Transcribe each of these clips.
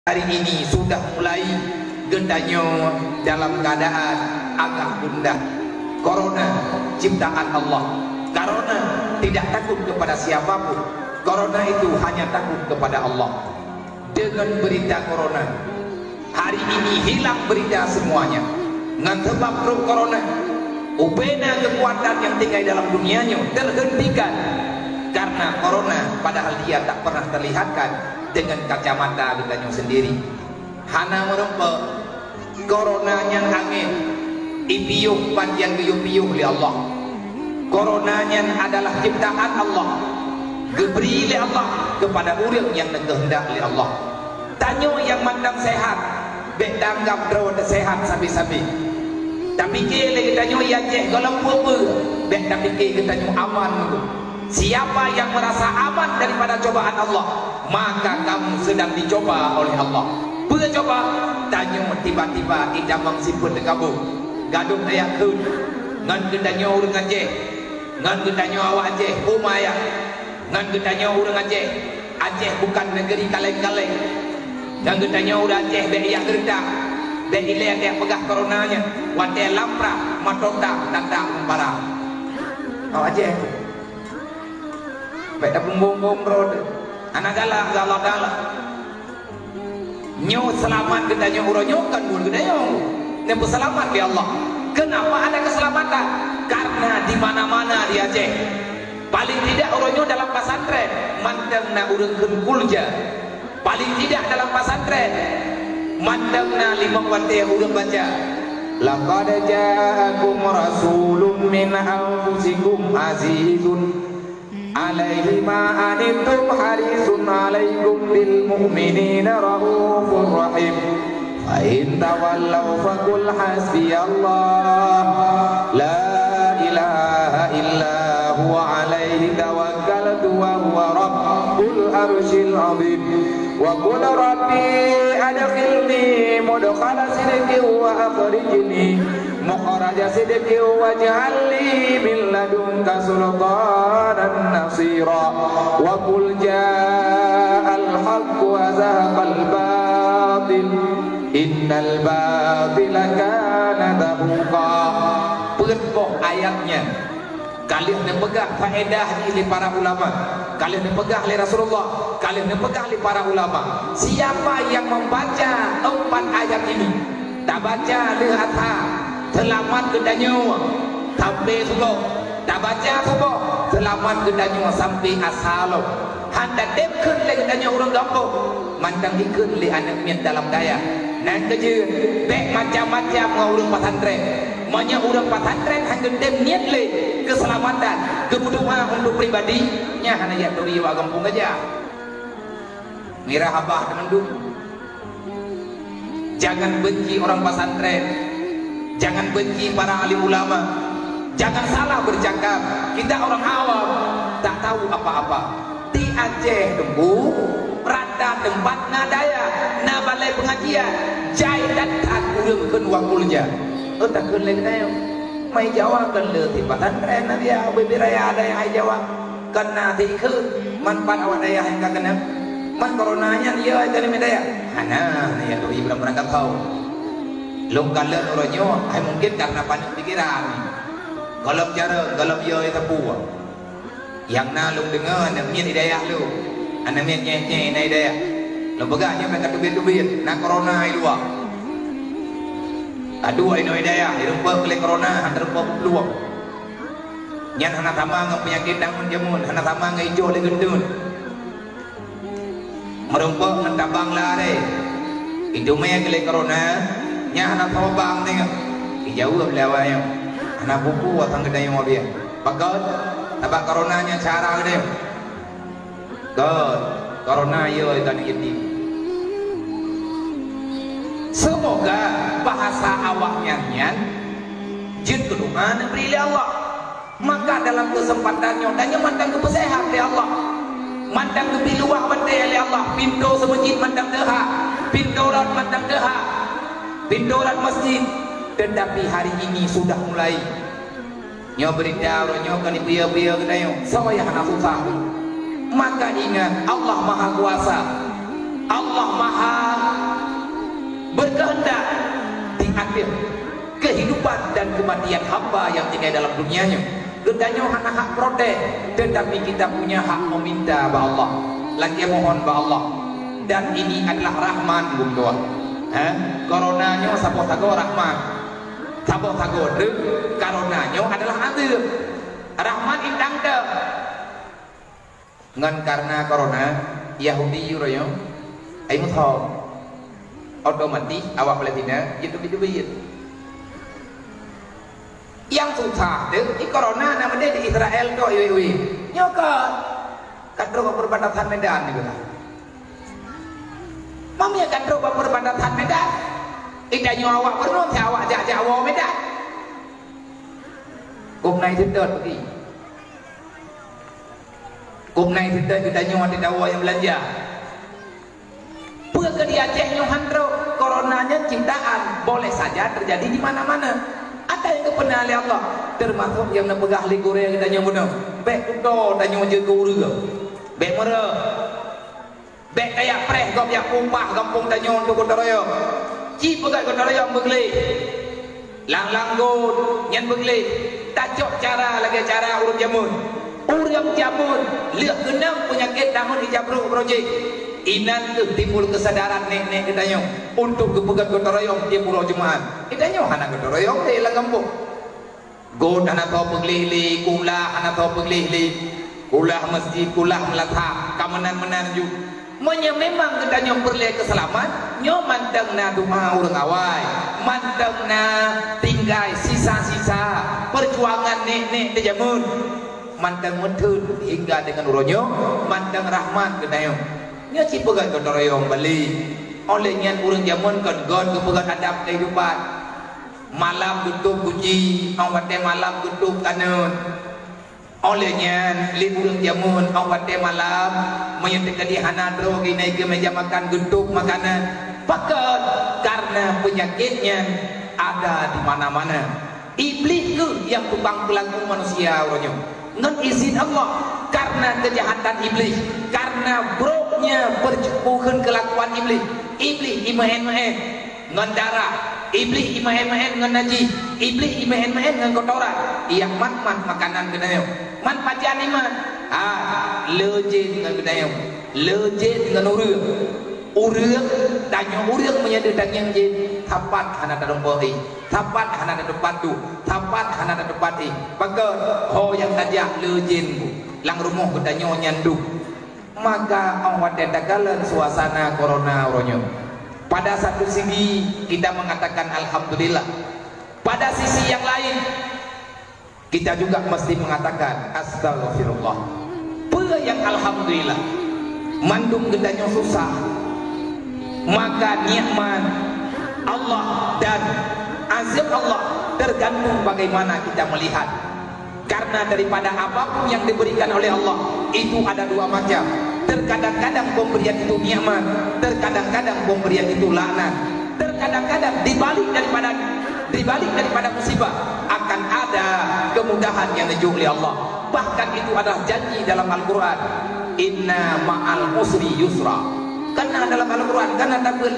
Hari ini sudah mulai gendanya dalam keadaan agak gundah. Corona ciptaan Allah. Corona tidak takut kepada siapapun. Corona itu hanya takut kepada Allah. Dengan berita corona, hari ini hilang berita semuanya. Dengan sebab corona, upena kekuatan yang tinggal dalam dunianya terhentikan karena corona, padahal dia tak pernah terlihatkan dengan kacamata kitanya sendiri. Hana merempe coronanya angin ipiyuh panjang geyuh-piyuh li Allah. Coronanya adalah ciptaan Allah, diberi li Allah kepada orang yang kehendak li Allah. Tanyo yang mandang sehat bek tanggap draw sehat sabi-sabi, tapi ke lagi tanyo yang je kalau apa bek tapi ke tanyo aman. Siapa yang merasa aman daripada cobaan Allah, maka kamu sedang dicoba oleh Allah. Bila coba, tanya tiba-tiba idamang siput dekabung, gaduh dayak kun, ngan gendanya urang Aceh, ngan gendanya awak Aceh, umaya, ngan gendanya urang Aceh, Aceh bukan negeri kaleng-kaleng, ngan gendanya urang Aceh be yang gerdak, be ile yang pegah coronanya, wate lampra, matota, tanda parah. Awak Aceh beda bumbung roda anak galak nyo selamat gedanya uronyo kan bul gedanya nempu selamat di Allah. Kenapa ada keselamatan? Karena di mana-mana di Aceh paling tidak uronyo dalam pesantren mandang na urang kulja, paling tidak dalam pesantren mandang na 5 wate urang baca laqad ja'akum rasulun min anfusikum azizun alaihi ma anittum harisun alaikum bil mu'minina raufur rahim fa in tawallaw faqul hasbiyallah la ilaha illa huwa alaihi tawakkaltu wa huwa rabbul arsyil azim wa qul rabbi adkhilni mudkhala sidqin wa akhrijni mukhraja sidqin waj'alni min ladunka sultanan nasira wa qul ja'al haqq wa zahaqal batil innal batila kana zahuqa. Pegoh ayatnya kalian yang pegang faedah ini para ulama, kalian yang pegang oleh Rasulullah, kalian yang pegang oleh para ulama. Siapa yang membaca 4 ayat ini, tak baca lihat selamat gedanya sampai subuh, tak baca subuh selamat gedanya sampai asal. Handa dekun le gedanya orang gampung mandang ikut li anak mian dalam daya nan keje bek macam-macam orang pesantren banyak orang pesantren hangga dem niat le keselamatan kebutuhan untuk pribadinya hanya ya duri wa gampung aja mirah abah teman dulu. Jangan benci orang pesantren, jangan benci para alim ulama, jangan salah bercakap. Kita orang awam tak tahu apa-apa. Di Aceh dembu rada tempat nadaya na balai pengajian jai datang urang keun wakulja tak keun lagi dayo mai Jawa kan le di pesantren dia bebiraya ada yang ai Jawa kena di keun manfaat awak daya yang kena man coronanya dia dari medaya hana ya doi belum berangkat tahu lokalen uronyo ai mungkin karena panik pikiran galap jara galap yo itu buah yang nalung dengan yang mian hidayah lu anak mian nyeh-nyeh na hidayah lu begahnya mereka tubit-tubit na corona ai luar aduh ino hidayah dirumpa oleh corona hantar rumpa peluang nyan hana sama ngam penyakit dangun jamun hana sama ngai hijau le gendun merumpa ngan tabang lare itu maya kele corona nya hana sama bang tengok hijau belawanya hana buku watang gedai mo dia pakat tabak coronanya cara gede god corona yo ikan ini. Semoga bahasa awaknya nyan jin kedungan beri Allah, maka dalam kesempatannya dan mandang kesehat ya Allah, mandang kebiluah bandai ya Allah, pintu semajid mandang deha, pintu rat mandang deha, pintu rat masjid. Tetapi hari ini sudah mulai nyo berita nyo kan biaya-biaya kedayo saya hana susah. Maka ingat Allah Maha Kuasa, Allah Maha kehidupan dan kematian hamba yang tinggal dalam dunianya. Gedanya hak protes, tetapi kita punya hak meminta ba Allah, lagi mohon ba Allah. Dan ini adalah rahman bung tua. Coronanya sabo tago rahman, sabo tago de, coronanya adalah adil. Rahman indang de. Ngan karena corona Yahudi yurayo, ay muthong. Otomatis awak Palestina itu bidubit. Yang susah deh, di corona namanya di Israel kok iwi nyokot kadro perbatasan Medan gitu lah. Mami kadro perbatasan Medan, idanya awak penuh si awak Jawa Medan. Cục này thì đợt gì? Cục này thì đợt idanya di Jawa yang belanja. Ke di Aceh Yohandro, coronanya ciptaan boleh saja terjadi di mana-mana. Ada yang kepenali Allah, termasuk yang nepegah ligure yang kita nyamuna. Bek kudo dan nyawa jaga urga. Bek mera. Bek kayak preh gop yang umpah kampung dan nyawa untuk kotaroyo. Ci pegat kotaroyo begli. Lang gon nyan begli. Tacok cara lagi cara urut jamun. Urang jamun, lihat genang penyakit namun dijabruk projek. Inan tu timbul kesadaran nek kita untuk kepegat gotong royong di pulau Jemaat. Kita anak gotong royong di lang kampung. God anak tahu peglihli, kulah anak tahu peglihli, kulah masjid, kulah melatak, kamenan ju. Monya memang kita perlu keselamat, nyo manteng na doa urang awai, manteng na tinggal sisa-sisa perjuangan nek di jamun, manteng mentun hingga dengan uronyo, manteng rahmat kita nya ci pegat gotong royong Bali oleh nyan urang jamun kon gon kepegat adab kehidupan malam tutup puji awate malam tutup kanun oleh nyan li urang jamun awate malam menyetek di hanadro ginai ke meja makan gentuk makanan pakat karena penyakitnya ada di mana-mana. Iblis ke yang tukang pelaku manusia orangnya ngan izin Allah karena kejahatan iblis, karena broknya percubukan kelakuan iblis. Iblis imahen-mahen ngan darah, iblis imahen-mahen ngan najis, iblis imahen-mahen ngan kotoran. Iya man makanan kenayo, man pajan iman. Lejin ngan kenayo, lejin ngan urang tanya urang menjadi daging jin. Tapat hana dalam boi, tapat hana dalam batu, tapat hana dalam pati. Bagai ho yang tajak lejin lang rumah kedanyo nyandu. Maka awat dagalan suasana corona oronyo. Pada satu sisi kita mengatakan alhamdulillah. Pada sisi yang lain kita juga mesti mengatakan astagfirullah. Apa yang alhamdulillah? Mandung kedanyo susah. Maka nikmat Allah dan azab Allah tergantung bagaimana kita melihat. Karena daripada apapun yang diberikan oleh Allah itu ada dua macam. Terkadang-kadang pemberian itu nikmat, terkadang-kadang pemberian itu laknat. Terkadang-kadang dibalik daripada musibah akan ada kemudahan yang dijual oleh Allah. Bahkan itu adalah janji dalam Al-Quran. Inna ma'al usri yusra. Karena dalam Al-Quran, karena takbir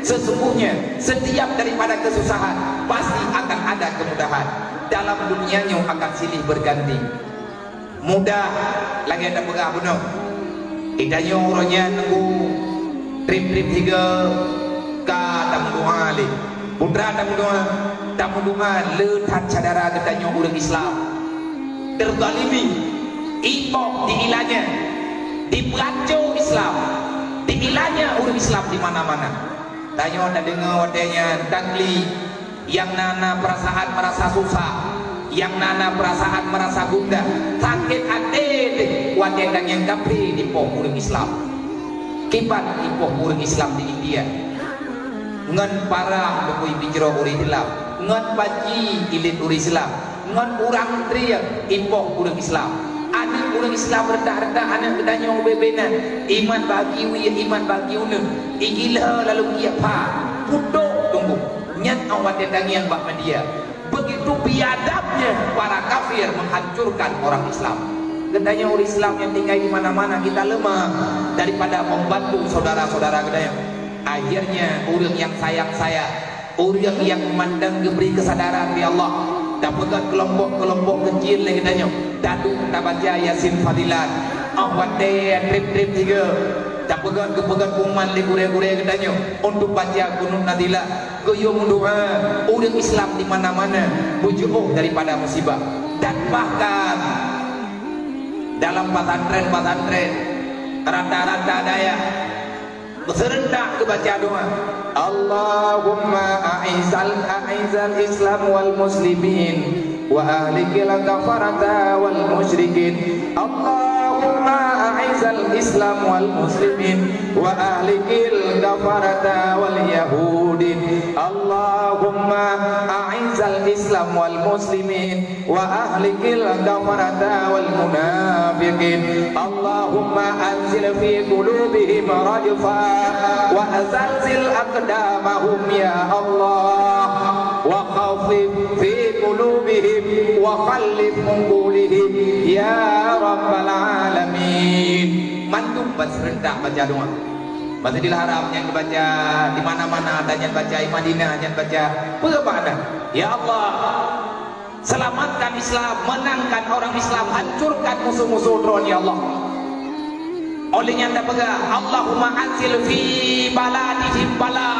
sesungguhnya setiap daripada kesusahan pasti akan ada kemudahan. Dalam dunianya akan silih berganti. Mudah lagi ada pegah bunuh. Idanya orangnya nunggu trip-trip 3 ka tamu doa li. Putra tamu doa letat cadara gedanya orang Islam. Terzalimi, impok diilanya, dipelacur Islam. Diilanya orang Islam di mana-mana. Tanya dan dengar wadanya dangli yang nana perasaan merasa susah, yang nana perasaan merasa gundah, sakit hati wadang yang kapri di poh orang Islam. Kibat di poh orang Islam di India. Ngan parang bekui bijro orang Islam, ngan baji ilit orang Islam, ngan urang tria impoh orang Islam. Anak orang Islam rendah-rendah anak kedanya bebenan iman bagi uya iman bagi una igilah lalu kia pa pudok tunggu nyat awat yang bak media. Begitu biadabnya para kafir menghancurkan orang Islam. Kedanya orang Islam yang tinggal di mana-mana kita lemah daripada membantu saudara-saudara kedanya. Akhirnya orang yang sayang saya orang yang memandang diberi kesadaran di Allah dapatkan kelompok-kelompok kecil lagi tanya daduk tak baca Yasin Fadilat awat deh trip-trip tiga dapatkan kepegang kuman lagi gure-gure tanya untuk baca Kunut Nadilah goyong doa orang Islam di mana-mana bujuk daripada musibah. Dan bahkan dalam pesantren rata-rata daya serentak kebaca doa Allahumma a'izal Islam wal muslimin wa ahlikil kafarata wal musyrikin. Allahumma a'izal Islam wal muslimin wa ahlikil kafarata wal yahudin. Allahumma a'izal Islam wal muslimin wa ahlikil kafarata wal munafiqin. Allahumma anzil fi qulubihim rajfa wa azalzil aqdamahum ya Allah wa khawfif fi qulubihim wa khallif mungkulihim ya rabbal alamin. Mantum serentak baca doa Masjidil Haram yang dibaca di mana-mana, dan yang baca di Madinah, yang baca berapa. Ya Allah, selamatkan Islam, menangkan orang Islam, hancurkan musuh-musuh drone ya Allah. Olehnya anda pegang Allahumma anzil fi baladihim bala.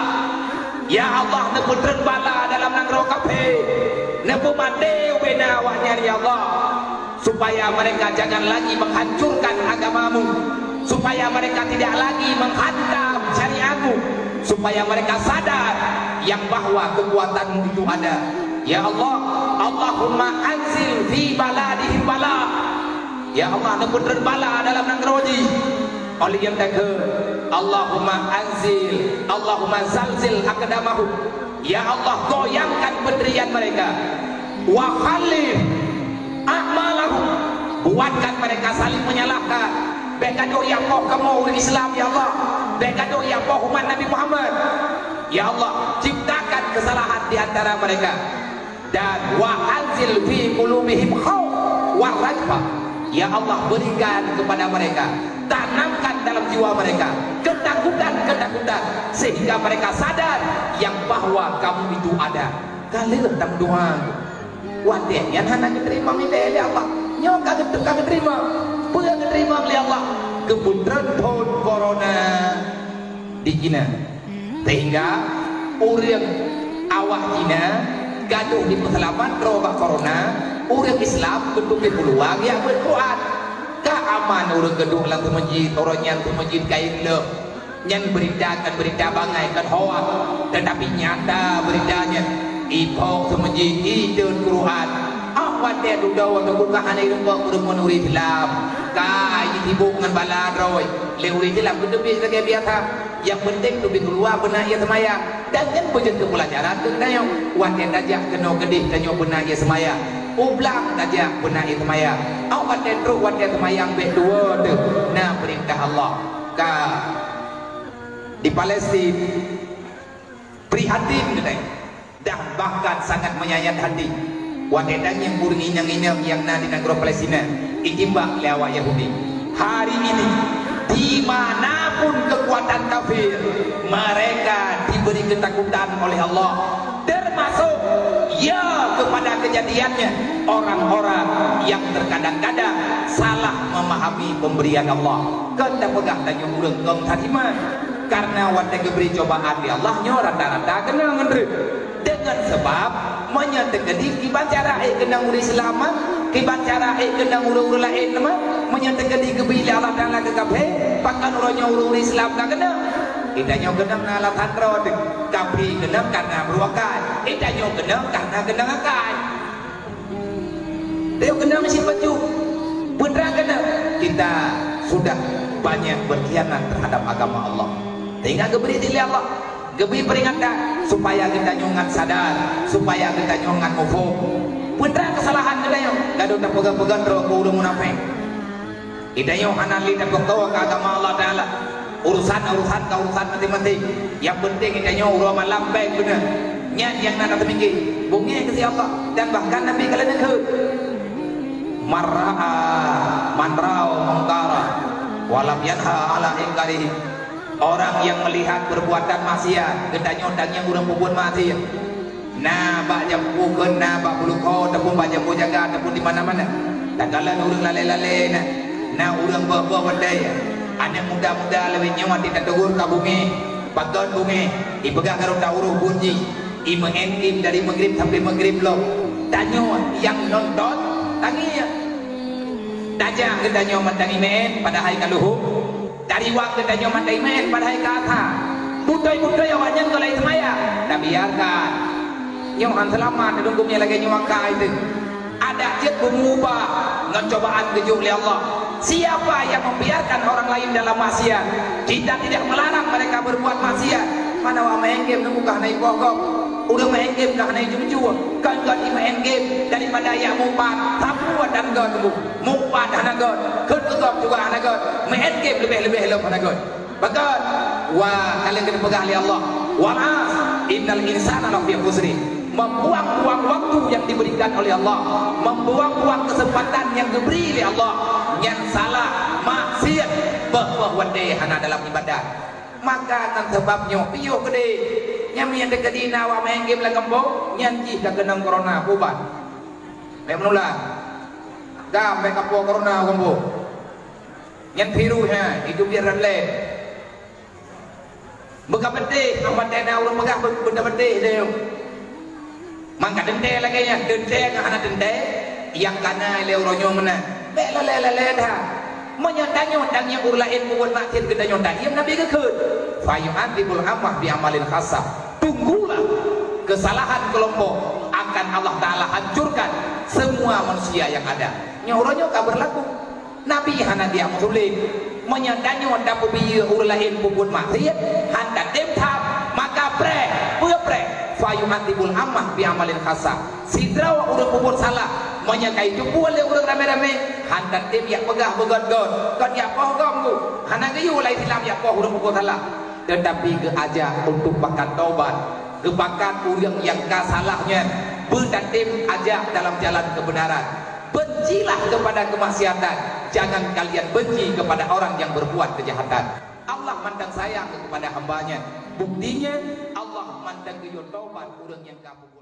Ya Allah, neputren bala dalam negeri kafe, nepumadeu bena wahnya ya Allah, supaya mereka jangan lagi menghancurkan agamamu, supaya mereka tidak lagi menghantam syariatmu, supaya mereka sadar yang bahwa kekuatanmu itu ada. Ya Allah, Allahumma anzil fi baladihim bala. Ya Allah, neputren bala dalam negeri. Oleh yang ke Allahumma anzil, Allahumma zalzil aqdamahum. Ya Allah, goyangkan pendirian mereka. Wa khalif a'malahum, buatkan mereka saling menyalahkan. Bekado yang mau kamu Islam ya Allah, bekado yang mau umat Nabi Muhammad. Ya Allah, ciptakan kesalahan di antara mereka. Dan wa anzil fi qulubihim khauf wa rajfa. Ya Allah, berikan kepada mereka, tanamkan dalam jiwa mereka ketakutan sehingga mereka sadar yang bahwa kamu itu ada. Kali tentang doa wadih yang hana diterima milih ya Allah, nyok kagak terima punya diterima oleh Allah. Kemudian pun corona di Cina sehingga orang awak Cina gaduh di peselaman robak corona. Orang Islam gedung di peluang yang berkuat keaman orang gedung lang ke masjid, orang yang ke masjid kain le yang beritakan berita bangai kan hoak, tetapi nyata beritanya ipok ke masjid itu Quran awak dia duda waktu bukaan itu kurang menuri Islam kai sibuk dengan bala roy leuri Islam lebih sebagai biasa. Yang penting lebih keluar benar ia semaya dan kan berjun ke pelajaran tu nanya wadah dajak kena gedih tanya benar ia semaya ublang dajak benar ia semaya awak teruk wadah semayang berdua tu. Nah perintah Allah ka di Palestin prihatin dan bahkan sangat menyayat hati wadah yang burung inyang-inyang yang di negara Palestina ikimbak lewat Yahudi. Hari ini dimanapun kekuatan kafir, mereka diberi ketakutan oleh Allah, termasuk ya kepada kejadiannya orang-orang yang terkadang-kadang salah memahami pemberian Allah. Kita pegang tanya urang kaum tadiman karena wadah diberi cobaan di Allah nyo rata-rata kena ngendri dengan sebab menyatakan dibacara kena uri selamat kibacara kena uri lain nama menyatakan diberi Allah Taala ke kafe pakan urangnya uri Islam kena idanya kena alat handro kafe kena karena beruakan idanya kena karena kena akan dia kena mesti baju beneran kena. Kita sudah banyak berkhianat terhadap agama Allah sehingga geberi dili Allah geberi peringatan supaya kita nyongat sadar, supaya kita nyongat mufuk beneran kesalahan kita yuk gaduh tak pegang-pegang roh ke udah munafik idanya hanali dan bertawa ke agama Allah Ta'ala urusan mati-mati yang penting idanya urah malam baik benar nyat yang nak terminggi bumi ke si Allah. Dan bahkan Nabi kalian ikut marra'a manra'u mungkara walam yanha ala ingkarihi orang yang melihat perbuatan maksiat gedanya odangnya urang berbuat maksiat nah bak jampu kena bak bulu kau ataupun bak jampu jaga ataupun di mana-mana tak kala urang lalai-lalai nah urang bawa wadai anak muda-muda lebih nyawa tidak tegur ke bumi bagon bumi ipegang karo uruh bunyi imentim dari maghrib sampai maghrib lo danyo yang nonton tangi dajang gedanyo mandangi men pada hari kaluhu dari waktu gedanyo mandangi men pada hari kata butoy-butoy awaknya kalau itu maya tak biarkan nyawan selamat duduknya lagi nyawa ka itu ada jet mengubah ngecobaan kejuk oleh Allah. Siapa yang membiarkan orang lain dalam maksiat, kita tidak melarang mereka berbuat maksiat. Mana wa main game nunggu kah naik pokok, udah main game kah naik jum-jum, kan main game daripada yang mupat, tapu dan god tunggu, mupat dan god, kedua juga anak god, main game lebih help anak god. Bagus, wah kalian kena pegang oleh Allah. Walas, innal insana lafi khusri. Membuang-buang waktu yang diberikan oleh Allah, membuang-buang kesempatan yang diberi oleh Allah, yang salah maksiat bahwa wadai hana dalam ibadah maka kan sebabnya piyo gede nyami yang dekat dina wa main game lah kembo nyanci dah kena corona pubat menular dah mereka po corona kembo nyan virusnya itu biar rendah bekas bedih amat dana orang megah benda bedih dia mangka dende lagi ya dende ngana dende yang kana le uronyo mana bela le dah menyandangnya urlain buat maksiat gedanya ndak yang nabi kekeut fayu'adzibul amah bi amalin khassa tunggulah kesalahan kelompok akan Allah taala hancurkan semua manusia yang ada nyuronyo ka berlaku nabi hana dia musulim menyandangnya ndak bieu urlain buat maksiat handa demtab maka pre fayu'adzibul amah bi amalin khassa sidrawa urang bubur salah menyakai jumpu oleh urang rame-rame hantar tim yang pegah begon-gon kan ya poh gonggu hana gayu lai silam ya poh urang bubur salah tetapi geajak untuk bakat taubat gebakat urang yang kasalahnya dan tim ajak dalam jalan kebenaran bencilah kepada kemaksiatan jangan kalian benci kepada orang yang berbuat kejahatan Allah mandang sayang kepada hambanya buktinya Allah mandang geyo taubat urang yang kabur